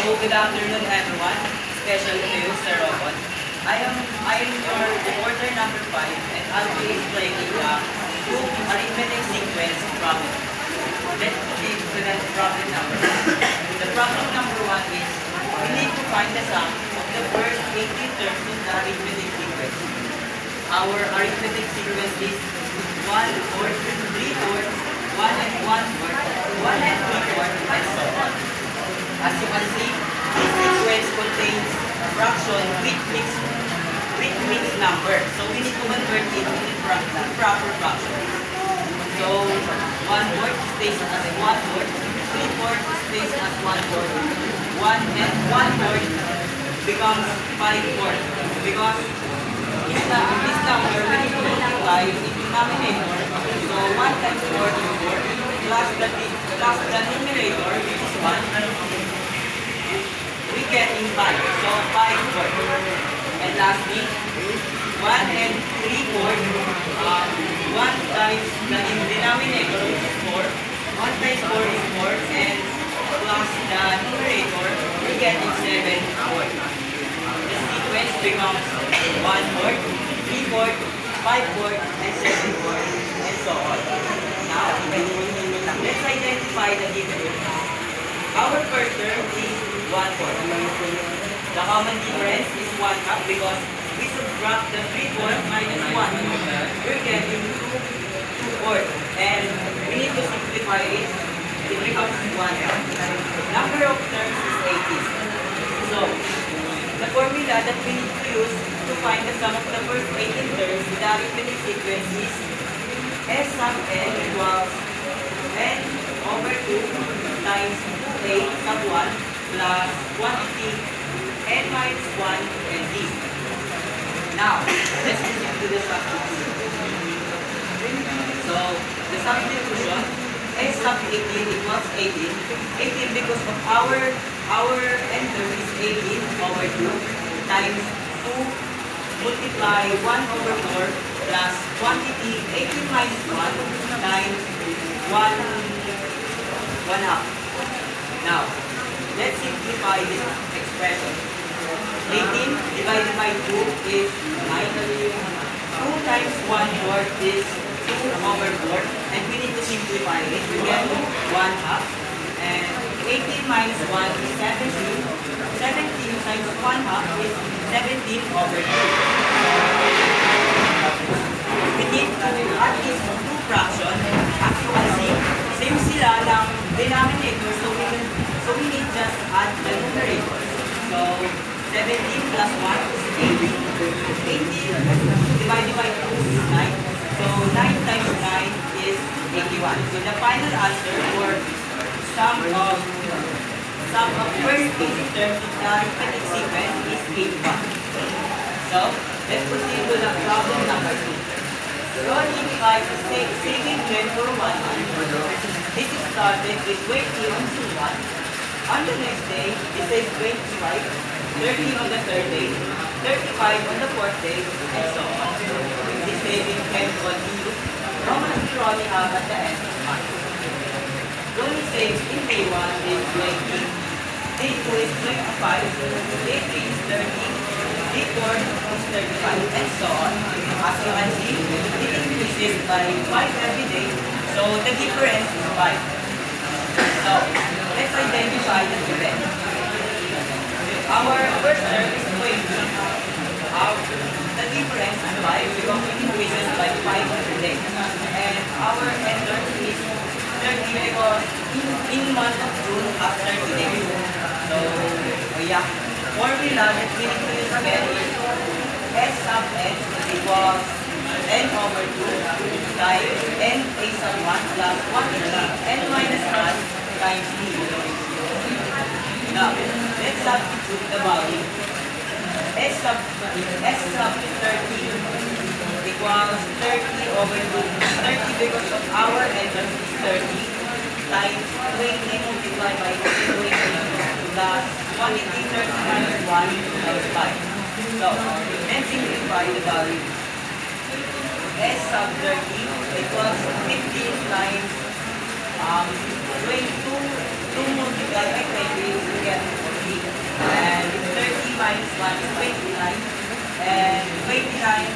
Good afternoon, everyone, especially to you, Sir Robot. I am your reporter number 5, and I'll be explaining the two arithmetic sequence problem. Let's proceed to the problem number 1. The problem number 1 is we need to find the sum of the first 18 terms of the arithmetic sequence. Our arithmetic sequence is 1/4, 3/4, 1 and 1/4, 1 and 3/4, and so on. As you can see, this sequence contains a fraction with mixed number. So we need to convert it into proper fraction. So 1/4 stays as 1/4, 3/4 stays as 1/4, 1 and 1/4 becomes 5/4. Because this number we need to multiply in denominator. So 1 times 4 is 4 plus the numerator, which is 1. We get in 5. So 5/4. And lastly, 1 and 3/4. 1 times the denominator, which is 4. 1 times 4 is 4. And plus the numerator, we get in 7/4. The sequence becomes 1/4, 3/4, 5/4, and 7/4, and so on. Now, let's identify the difference. Our first term is 1/4. The common difference is 1/2 because we subtract the 3/4 minus 1. We're getting 2/4. And we need to simplify it. It becomes 1/2. Number of terms is 18. So, the formula that we need to use to find the sum of the first 18 terms in the arithmetic sequence is S sub n equals n over 2 times 2a sub 1 plus quantity n minus 1 and d. Now, let's proceed to the substitution. So, the substitution, S sub 18 equals 18. 18 because of our n term is 18 over 2 times 2 multiply 1 over 4 plus quantity 18 minus 1 times 1/2. Now, let's simplify this expression. 18 divided by 2 is 9. 2 times 1/4 is 2 over 4. And we need to simplify it. We get 1/2. And 18 minus 1 is 17. 17 times 1/2 is 17 over 2. We need to add these two fractions. As you can see, same sila ng denominator. So we need just add the numerator. So 17 plus 1 is 18. 18 divided by 2 is 9. So 9 times 9 is 81. So the final answer for sum of first 18 terms of the arithmetic sequence is 81. So let's proceed to the problem number 2. Rolling by saving trend for 1 month. This is started with 20 on C1. On the next day, it says 25, 30 on the third day, 35 on the fourth day, and so on. This saving trend continues. Roman rolling up at the end of the month. Rolling saves in day 1 is 20, day 2 is 25, day 3 is 30, day 4 is 35, and so on. As you can see, it increases by 5 every day, so the difference is 5. So, let's identify the difference. Our first term is 20. The difference is 5 because it increases by 5 every day. And our end term is 30 because in month of June has 30 days. So, yeah. Formula that we need to use again is S sub n equals n over 2 times n a sub 1 plus 1 n minus 1 times d. Now, let's substitute the value. S sub 30 equals 30 over 2. 30 because of our n term is 30 times 20 multiplied by 20 plus quantity 30 minus 1 times 5. So, let's simplify the value. S sub 30 equals 15 times 22 multiplied by 20 to get 40. minus 1 is 29. And 29